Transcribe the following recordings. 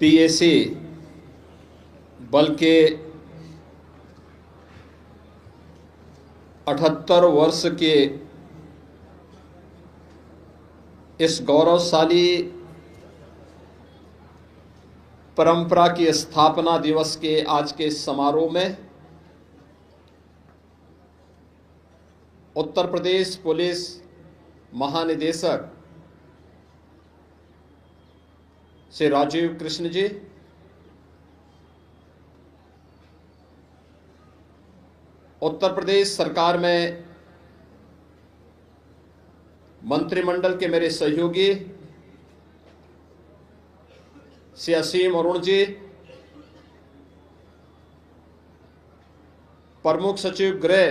PAC बल के 78 वर्ष के इस गौरवशाली परंपरा की स्थापना दिवस के आज के समारोह में उत्तर प्रदेश पुलिस महानिदेशक श्री राजीव कृष्ण जी, उत्तर प्रदेश सरकार में मंत्रिमंडल के मेरे सहयोगी श्री असीम अरुण जी, प्रमुख सचिव गृह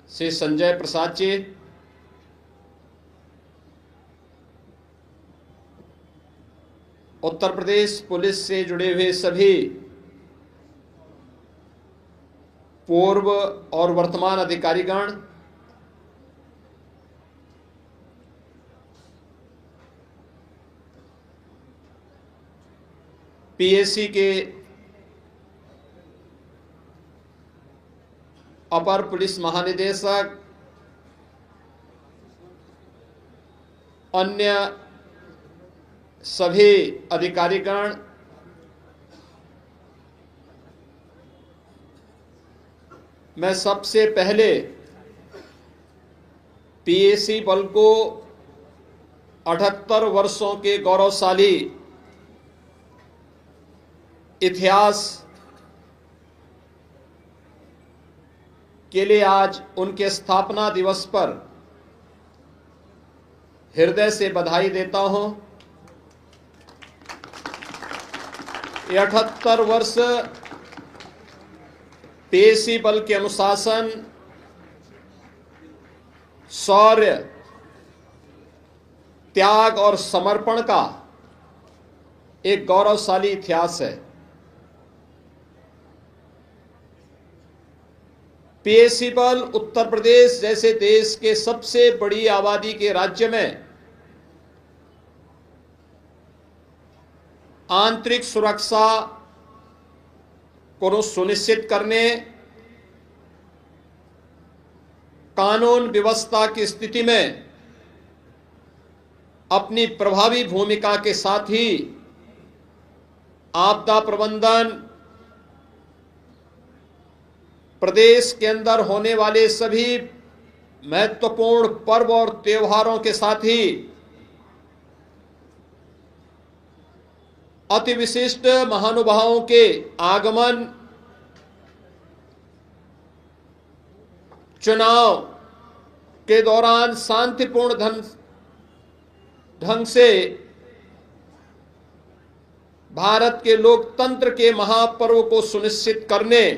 श्री संजय प्रसाद जी, उत्तर प्रदेश पुलिस से जुड़े हुए सभी पूर्व और वर्तमान अधिकारीगण, पीएसी के अपर पुलिस महानिदेशक, अन्य सभी अधिकारीगण, मैं सबसे पहले पीएसी बल को 78 वर्षों के गौरवशाली इतिहास के लिए आज उनके स्थापना दिवस पर हृदय से बधाई देता हूं। ये 78 वर्ष पीएसी बल के अनुशासन, शौर्य, त्याग और समर्पण का एक गौरवशाली इतिहास है। पीएसी बल उत्तर प्रदेश जैसे देश के सबसे बड़ी आबादी के राज्य में आंतरिक सुरक्षा को सुनिश्चित करने, कानून व्यवस्था की स्थिति में अपनी प्रभावी भूमिका के साथ ही आपदा प्रबंधन, प्रदेश के अंदर होने वाले सभी महत्वपूर्ण पर्व और त्योहारों के साथ ही अति विशिष्ट महानुभावों के आगमन, चुनाव के दौरान शांतिपूर्ण ढंग से भारत के लोकतंत्र के महापर्व को सुनिश्चित करने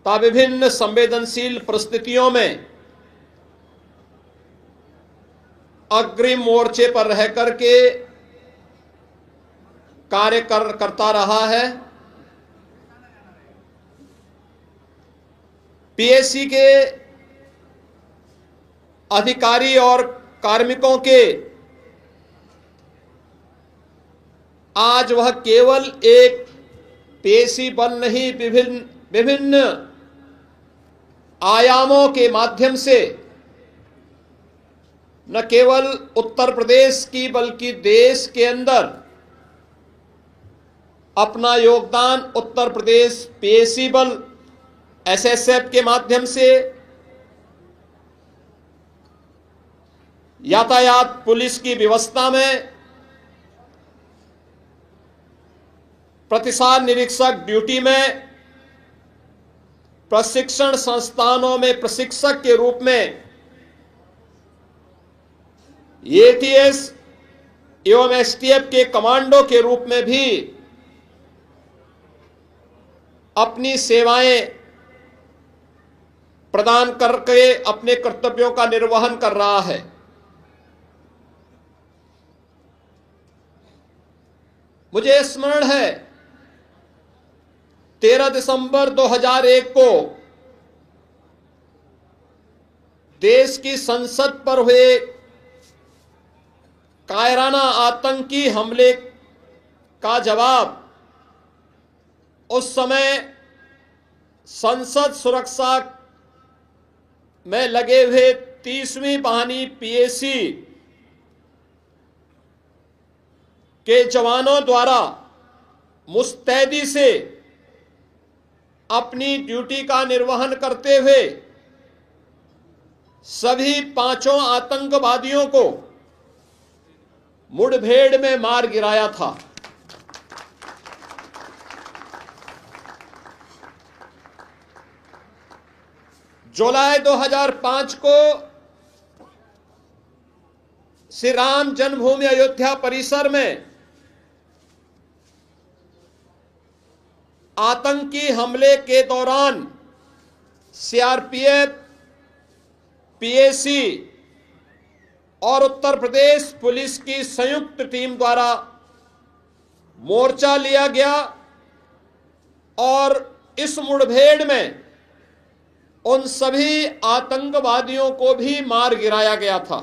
तथा विभिन्न संवेदनशील परिस्थितियों में अग्रिम मोर्चे पर रह करके कार्य करता रहा है। पीएसी के अधिकारी और कार्मिकों के आज वह केवल एक पीएसी बल नहीं, विभिन्न आयामों के माध्यम से न केवल उत्तर प्रदेश की बल्कि देश के अंदर अपना योगदान उत्तर प्रदेश पीएसी बल एसएसएफ के माध्यम से, यातायात पुलिस की व्यवस्था में, प्रतिसाद निरीक्षक ड्यूटी में, प्रशिक्षण संस्थानों में प्रशिक्षक के रूप में, एटीएस एवं एसटीएफ के कमांडो के रूप में भी अपनी सेवाएं प्रदान करके अपने कर्तव्यों का निर्वहन कर रहा है। मुझे स्मरण है 13 दिसंबर 2001 को देश की संसद पर हुए कायराना आतंकी हमले का जवाब उस समय संसद सुरक्षा में लगे हुए 30वीं वाहिनी पीएसी के जवानों द्वारा मुस्तैदी से अपनी ड्यूटी का निर्वहन करते हुए सभी 5 आतंकवादियों को मुठभेड़ में मार गिराया था। जुलाई 2005 को श्री राम जन्मभूमि अयोध्या परिसर में आतंकी हमले के दौरान सीआरपीएफ, पीएसी और उत्तर प्रदेश पुलिस की संयुक्त टीम द्वारा मोर्चा लिया गया और इस मुठभेड़ में उन सभी आतंकवादियों को भी मार गिराया गया था।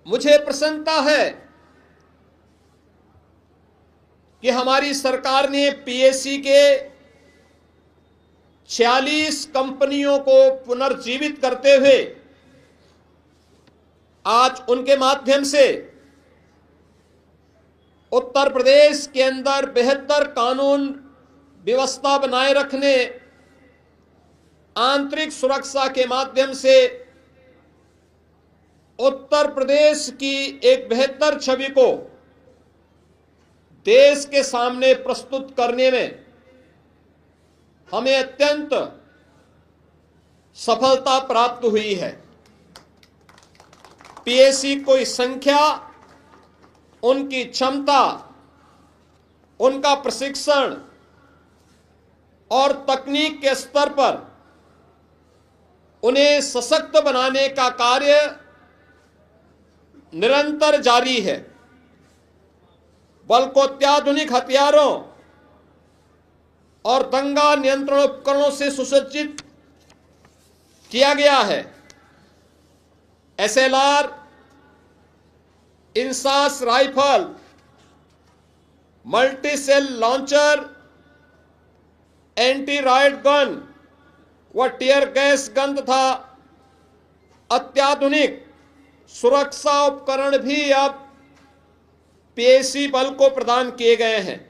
मुझे प्रसन्नता है कि हमारी सरकार ने पीएसी के 46 कंपनियों को पुनर्जीवित करते हुए आज उनके माध्यम से उत्तर प्रदेश के अंदर बेहतर कानून व्यवस्था बनाए रखने, आंतरिक सुरक्षा के माध्यम से उत्तर प्रदेश की एक बेहतर छवि को देश के सामने प्रस्तुत करने में हमें अत्यंत सफलता प्राप्त हुई है। पीएसी की संख्या, उनकी क्षमता, उनका प्रशिक्षण और तकनीक के स्तर पर उन्हें सशक्त बनाने का कार्य निरंतर जारी है। बल को अत्याधुनिक हथियारों और दंगा नियंत्रण उपकरणों से सुसज्जित किया गया है। SLR, INSAS rifle, multi shell launcher, anti riot gun व टीयर गैस गन तथा अत्याधुनिक सुरक्षा उपकरण भी अब पीएसी बल को प्रदान किए गए हैं।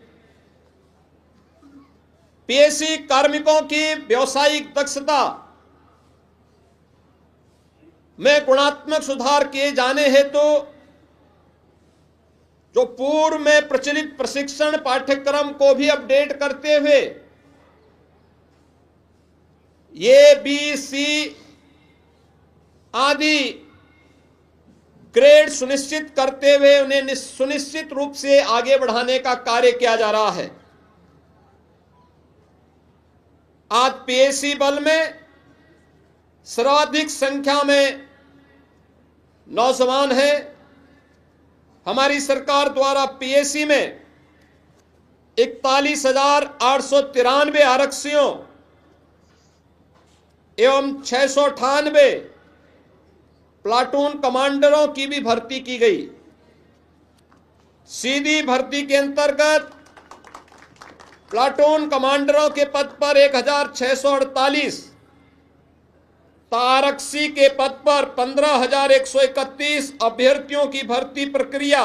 पीएसी कार्मिकों की व्यावसायिक दक्षता में गुणात्मक सुधार किए जाने हेतु जो पूर्व में प्रचलित प्रशिक्षण पाठ्यक्रम को भी अपडेट करते हुए ये बी.सी. आदि ग्रेड सुनिश्चित करते हुए उन्हें सुनिश्चित रूप से आगे बढ़ाने का कार्य किया जा रहा है। आज पीएसी बल में सर्वाधिक संख्या में नौजवान हैं। हमारी सरकार द्वारा पीएसी में 41,893 आरक्षियों एवं 698 प्लाटून कमांडरों की भी भर्ती की गई। सीधी भर्ती के अंतर्गत प्लाटून कमांडरों के पद पर 1,648, आरक्षी के पद पर 15,131 अभ्यर्थियों की भर्ती प्रक्रिया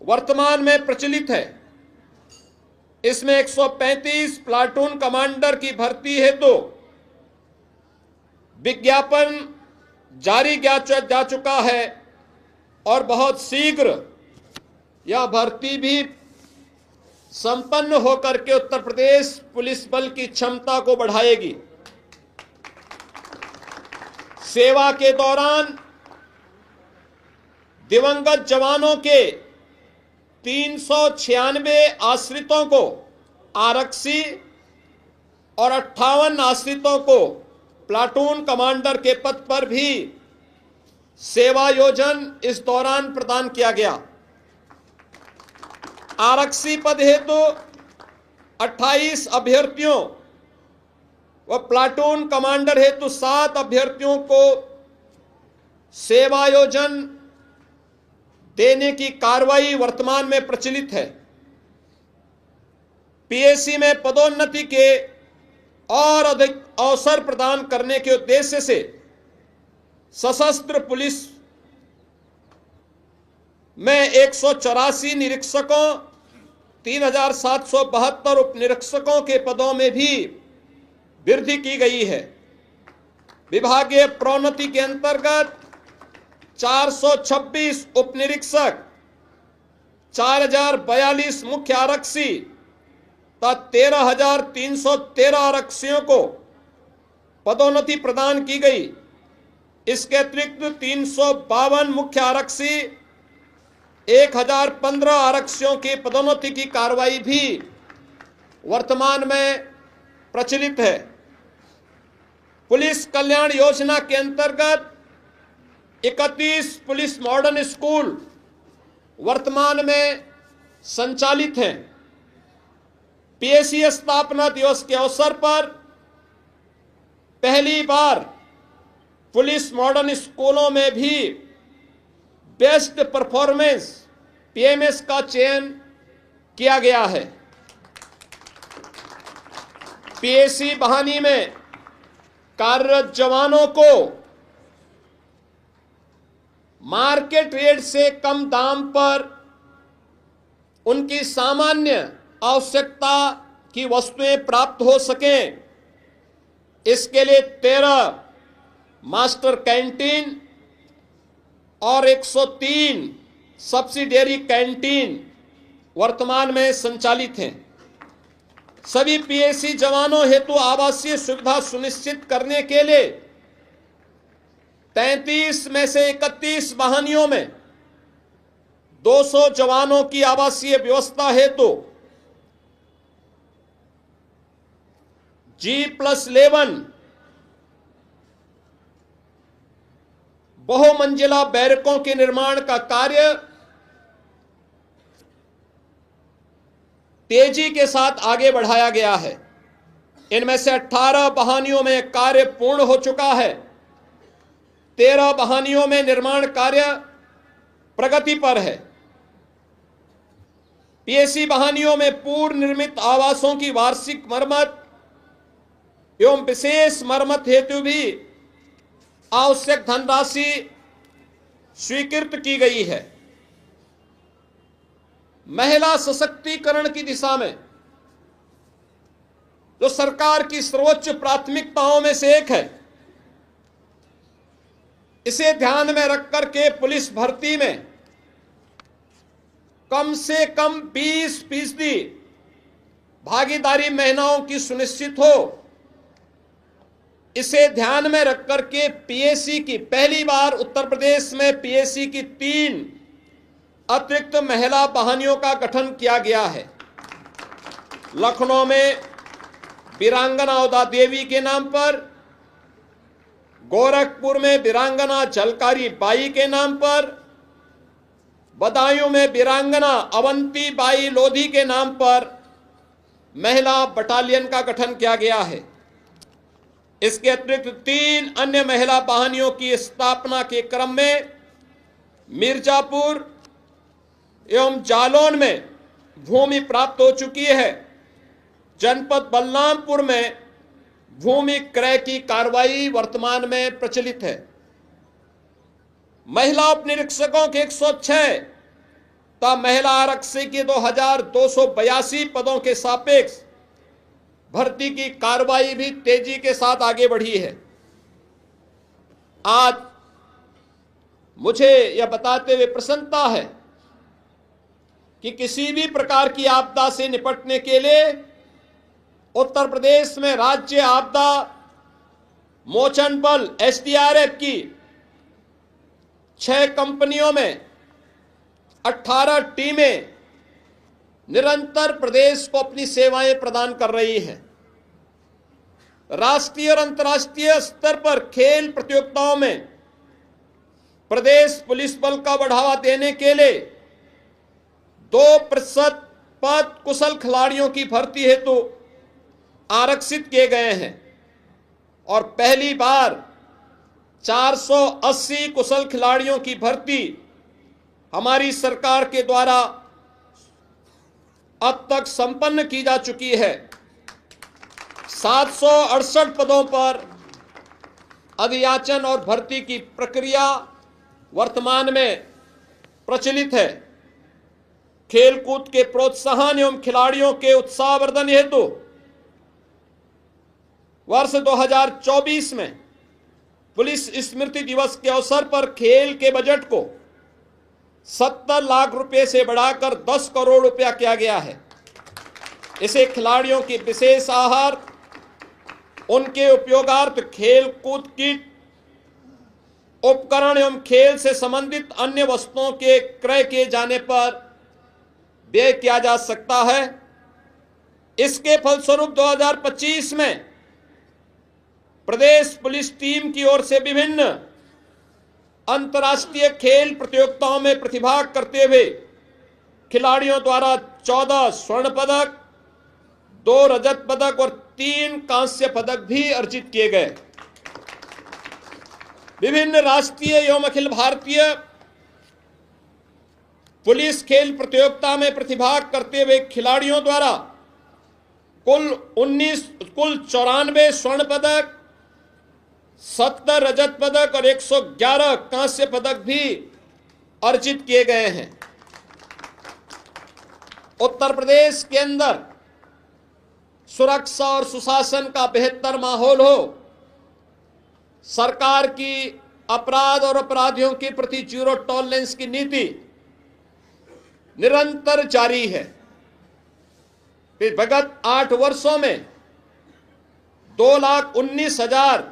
वर्तमान में प्रचलित है। इसमें 135 प्लाटून कमांडर की भर्ती हेतु विज्ञापन जारी जा चुका है और बहुत शीघ्र यह भर्ती भी संपन्न होकर के उत्तर प्रदेश पुलिस बल की क्षमता को बढ़ाएगी। सेवा के दौरान दिवंगत जवानों के 396 आश्रितों को आरक्षी और 58 आश्रितों को प्लाटून कमांडर के पद पर भी सेवा योजन इस दौरान प्रदान किया गया। आरक्षी पद हेतु 28 अभ्यर्थियों व प्लाटून कमांडर हेतु 7 अभ्यर्थियों को सेवायोजन देने की कार्रवाई वर्तमान में प्रचलित है। पीएसी में पदोन्नति के और अधिक अवसर प्रदान करने के उद्देश्य से सशस्त्र पुलिस में 184 निरीक्षकों, 3772 उप निरीक्षकों के पदों में भी वृद्धि की गई है। विभागीय प्रोन्नति के अंतर्गत 426 उप निरीक्षक, 4042 मुख्य आरक्षी तथा 13,313 आरक्षियों को पदोन्नति प्रदान की गई। इसके अतिरिक्त 352 मुख्य आरक्षी, 1015 आरक्षियों की पदोन्नति की कार्रवाई भी वर्तमान में प्रचलित है। पुलिस कल्याण योजना के अंतर्गत 31 पुलिस मॉडर्न स्कूल वर्तमान में संचालित हैं। पीएसी स्थापना दिवस के अवसर पर पहली बार पुलिस मॉडर्न स्कूलों में भी बेस्ट परफॉर्मेंस पीएमएस का चयन किया गया है। पीएसी बहानी में कार्यरत जवानों को मार्केट रेट से कम दाम पर उनकी सामान्य आवश्यकता की वस्तुएं प्राप्त हो सकें, इसके लिए 13 मास्टर कैंटीन और 103 सब्सिडियरी कैंटीन वर्तमान में संचालित हैं। सभी पीएसी जवानों हेतु आवासीय सुविधा सुनिश्चित करने के लिए 33 में से 31 वाहनियों में 200 जवानों की आवासीय व्यवस्था हेतु G+11 बहुमंजिला बैरकों के निर्माण का कार्य तेजी के साथ आगे बढ़ाया गया है। इनमें से 18 बहानियों में कार्य पूर्ण हो चुका है। 13 बहानियों में निर्माण कार्य प्रगति पर है। पीएसी बहानियों में पूर्व निर्मित आवासों की वार्षिक मरम्मत एवं विशेष मरम्मत हेतु भी आवश्यक धनराशि स्वीकृत की गई है। महिला सशक्तिकरण की दिशा में जो सरकार की सर्वोच्च प्राथमिकताओं में से एक है, इसे ध्यान में रखकर के पुलिस भर्ती में कम से कम 20% भागीदारी महिलाओं की सुनिश्चित हो, इसे ध्यान में रखकर के पीएसी की पहली बार उत्तर प्रदेश में पीएसी की 3 अतिरिक्त महिला बहानियों का गठन किया गया है। लखनऊ में वीरांगना उदा देवी के नाम पर, गोरखपुर में वीरांगना झलकारी बाई के नाम पर, बदायूं में वीरांगना अवंती बाई लोधी के नाम पर महिला बटालियन का गठन किया गया है। इसके अतिरिक्त 3 अन्य महिला बहानियों की स्थापना के क्रम में मिर्जापुर एवं जालौन में भूमि प्राप्त हो चुकी है। जनपद बलरामपुर में भूमि क्रय की कार्रवाई वर्तमान में प्रचलित है। महिला उप निरीक्षकों के 106 तथा महिला आरक्षी के 2282 पदों के सापेक्ष भर्ती की कार्रवाई भी तेजी के साथ आगे बढ़ी है। आज मुझे यह बताते हुए प्रसन्नता है कि किसी भी प्रकार की आपदा से निपटने के लिए उत्तर प्रदेश में राज्य आपदा मोचन बल एसडीआरएफ की 6 कंपनियों में 18 टीमें निरंतर प्रदेश को अपनी सेवाएं प्रदान कर रही हैं। राष्ट्रीय और अंतर्राष्ट्रीय स्तर पर खेल प्रतियोगिताओं में प्रदेश पुलिस बल का बढ़ावा देने के लिए 2% पद कुशल खिलाड़ियों की भर्ती हेतु आरक्षित किए गए हैं। और पहली बार 480 कुशल खिलाड़ियो68 की भर्ती हमारी सरकार के द्वारा अब तक संपन्न की जा चुकी है। 768 पदों पर अधियाचन और भर्ती की प्रक्रिया वर्तमान में प्रचलित है। खेलकूद के प्रोत्साहन एवं खिलाड़ियों के उत्साहवर्धन हेतु वर्ष 2024 में पुलिस स्मृति दिवस के अवसर पर खेल के बजट को 70 लाख रुपए से बढ़ाकर 10 करोड़ रुपया किया गया है। इसे खिलाड़ियों की विशेष आहार, उनके उपयोगार्थ खेल कूद किट, उपकरण एवं खेल से संबंधित अन्य वस्तुओं के क्रय किए जाने पर व्यय किया जा सकता है। इसके फलस्वरूप 2025 में प्रदेश पुलिस टीम की ओर से विभिन्न अंतर्राष्ट्रीय खेल प्रतियोगिताओं में प्रतिभाग करते हुए खिलाड़ियों द्वारा 14 स्वर्ण पदक, 2 रजत पदक और 3 कांस्य पदक भी अर्जित किए गए। विभिन्न राष्ट्रीय एवं अखिल भारतीय पुलिस खेल प्रतियोगिता में प्रतिभाग करते हुए खिलाड़ियों द्वारा कुल 94 स्वर्ण पदक, 70 रजत पदक और 111 कांस्य पदक भी अर्जित किए गए हैं। उत्तर प्रदेश के अंदर सुरक्षा और सुशासन का बेहतर माहौल हो, सरकार की अपराध और अपराधियों के प्रति जीरो टॉलरेंस की नीति निरंतर जारी है। विगत 8 वर्षों में 2,19,000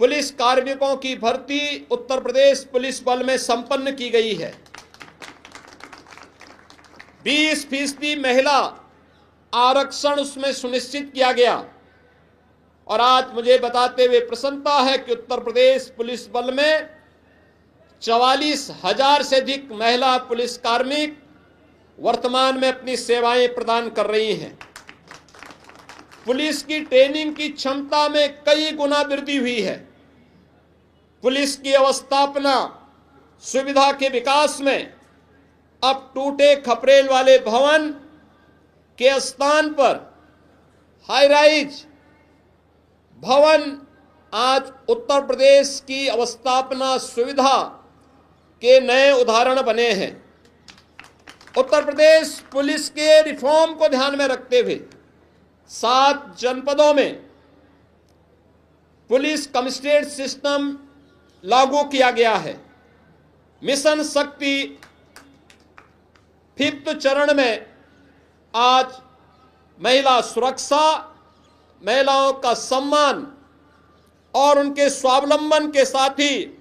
पुलिस कार्मिकों की भर्ती उत्तर प्रदेश पुलिस बल में संपन्न की गई है। 20% महिला आरक्षण उसमें सुनिश्चित किया गया और आज मुझे बताते हुए प्रसन्नता है कि उत्तर प्रदेश पुलिस बल में 44,000 से अधिक महिला पुलिस कार्मिक वर्तमान में अपनी सेवाएं प्रदान कर रही हैं। पुलिस की ट्रेनिंग की क्षमता में कई गुना वृद्धि हुई है। पुलिस की अवस्थापना सुविधा के विकास में अब टूटे खपरेल वाले भवन के स्थान पर हाई राइज भवन आज उत्तर प्रदेश की अवस्थापना सुविधा के नए उदाहरण बने हैं। उत्तर प्रदेश पुलिस के रिफॉर्म को ध्यान में रखते हुए 7 जनपदों में पुलिस कमिश्नरेट सिस्टम लागू किया गया है। मिशन शक्ति 5th चरण में आज महिला सुरक्षा, महिलाओं का सम्मान और उनके स्वावलंबन के साथ ही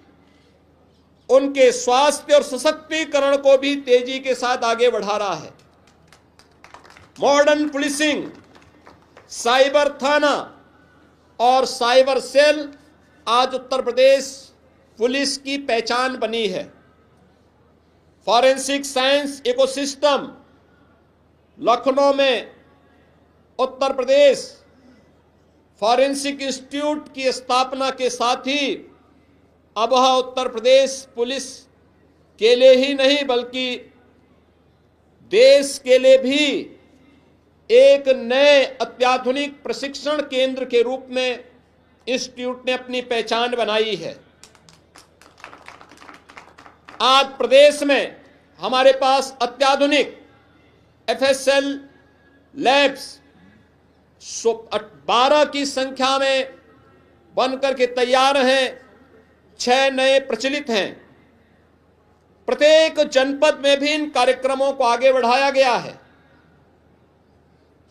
उनके स्वास्थ्य और सशक्तिकरण को भी तेजी के साथ आगे बढ़ा रहा है। मॉडर्न पुलिसिंग, साइबर थाना और साइबर सेल आज उत्तर प्रदेश पुलिस की पहचान बनी है। फॉरेंसिक साइंस इकोसिस्टम लखनऊ में उत्तर प्रदेश फॉरेंसिक इंस्टीट्यूट की स्थापना के साथ ही अब उत्तर प्रदेश पुलिस के लिए ही नहीं बल्कि देश के लिए भी एक नए अत्याधुनिक प्रशिक्षण केंद्र के रूप में इंस्टीट्यूट ने अपनी पहचान बनाई है। आज प्रदेश में हमारे पास अत्याधुनिक FSL लैब्स 12 की संख्या में बनकर के तैयार हैं, 6 नए प्रचलित हैं। प्रत्येक जनपद में भी इन कार्यक्रमों को आगे बढ़ाया गया है।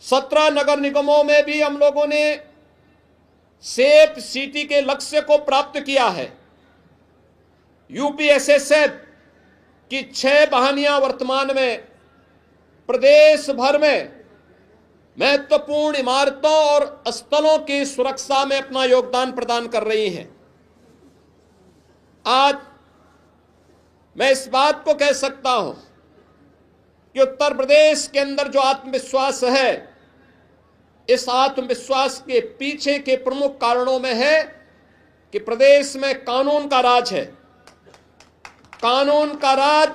17 नगर निगमों में भी हम लोगों ने सेफ सिटी के लक्ष्य को प्राप्त किया है। UPSSF की 6 वाहिनियां वर्तमान में प्रदेश भर में महत्वपूर्ण इमारतों और स्थलों की सुरक्षा में अपना योगदान प्रदान कर रही हैं। आज मैं इस बात को कह सकता हूं कि उत्तर प्रदेश के अंदर जो आत्मविश्वास है इस आत्मविश्वास के पीछे के प्रमुख कारणों में है कि प्रदेश में कानून का राज है। कानून का राज,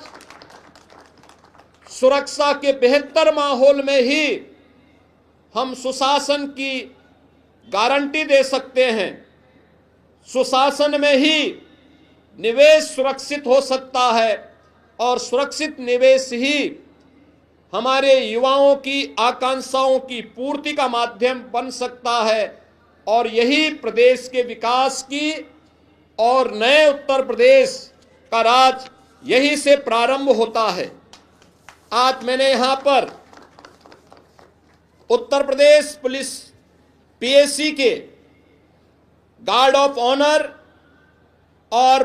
सुरक्षा के बेहतर माहौल में ही हम सुशासन की गारंटी दे सकते हैं। सुशासन में ही निवेश सुरक्षित हो सकता है और सुरक्षित निवेश ही हमारे युवाओं की आकांक्षाओं की पूर्ति का माध्यम बन सकता है और यही प्रदेश के विकास की और नए उत्तर प्रदेश का राज यही से प्रारंभ होता है। आज मैंने यहां पर उत्तर प्रदेश पुलिस पीएसी के गार्ड ऑफ ऑनर और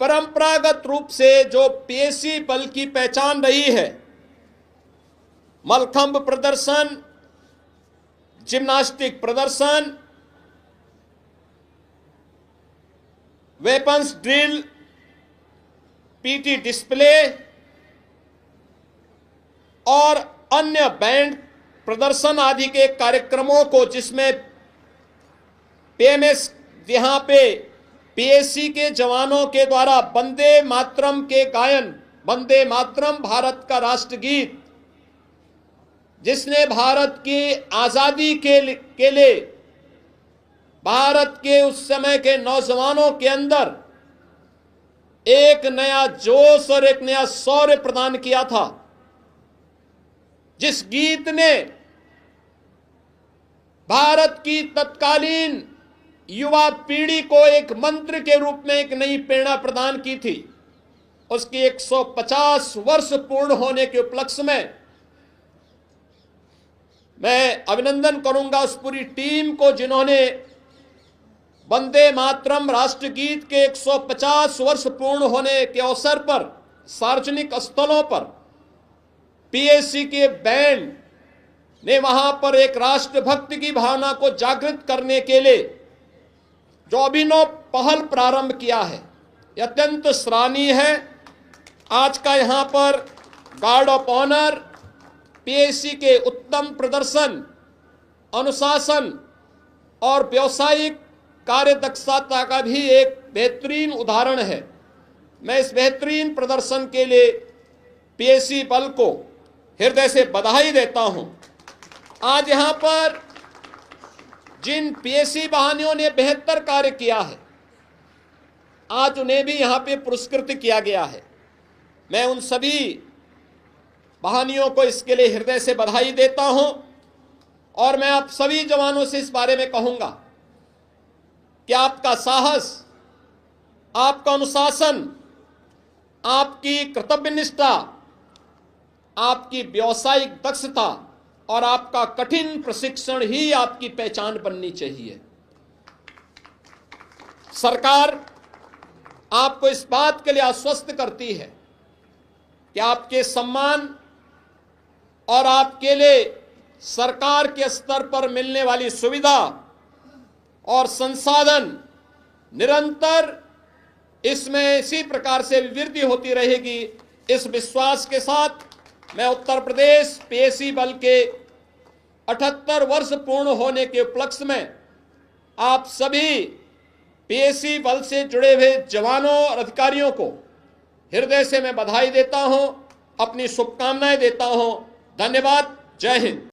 परंपरागत रूप से जो पीएसी बल की पहचान रही है, मलखंब प्रदर्शन, जिम्नास्टिक प्रदर्शन, वेपन्स ड्रिल, पीटी डिस्प्ले और अन्य बैंड प्रदर्शन आदि के कार्यक्रमों को, जिसमें पीएमएस यहां पे पीएसी के जवानों के द्वारा वंदे मातरम के गायन, वंदे मातरम भारत का राष्ट्रगीत, जिसने भारत की आजादी के लिए भारत के उस समय के नौजवानों के अंदर एक नया जोश और एक नया शौर्य प्रदान किया था। जिस गीत ने भारत की तत्कालीन युवा पीढ़ी को एक मंत्र के रूप में एक नई प्रेरणा प्रदान की थी, उसकी 150 वर्ष पूर्ण होने के उपलक्ष्य में मैं अभिनंदन करूंगा उस पूरी टीम को जिन्होंने वंदे मातरम राष्ट्रगीत के 150 वर्ष पूर्ण होने के अवसर पर सार्वजनिक स्थलों पर पीएसी के बैंड ने वहां पर एक राष्ट्रभक्ति की भावना को जागृत करने के लिए जो अभिनव पहल प्रारंभ किया है, यह अत्यंत सराहनीय है। आज का यहां पर गार्ड ऑफ ऑनर पीएसी के उत्तम प्रदर्शन, अनुशासन और व्यावसायिक कार्यदक्षता का भी एक बेहतरीन उदाहरण है। मैं इस बेहतरीन प्रदर्शन के लिए पीएसी बल को हृदय से बधाई देता हूं। आज यहां पर जिन पीएसी वाहिनियों ने बेहतर कार्य किया है, आज उन्हें भी यहां पे पुरस्कृत किया गया है। मैं उन सभी वाहिनियों को इसके लिए हृदय से बधाई देता हूं और मैं आप सभी जवानों से इस बारे में कहूंगा कि आपका साहस, आपका अनुशासन, आपकी कर्तव्यनिष्ठा, आपकी व्यावसायिक दक्षता और आपका कठिन प्रशिक्षण ही आपकी पहचान बननी चाहिए। सरकार आपको इस बात के लिए आश्वस्त करती है कि आपके सम्मान और आपके लिए सरकार के स्तर पर मिलने वाली सुविधा और संसाधन निरंतर इसमें इसी प्रकार से वृद्धि होती रहेगी। इस विश्वास के साथ मैं उत्तर प्रदेश पीएसी बल के 78 वर्ष पूर्ण होने के उपलक्ष्य में आप सभी पीएसी बल से जुड़े हुए जवानों और अधिकारियों को हृदय से मैं बधाई देता हूं, अपनी शुभकामनाएं देता हूं। धन्यवाद। जय हिंद।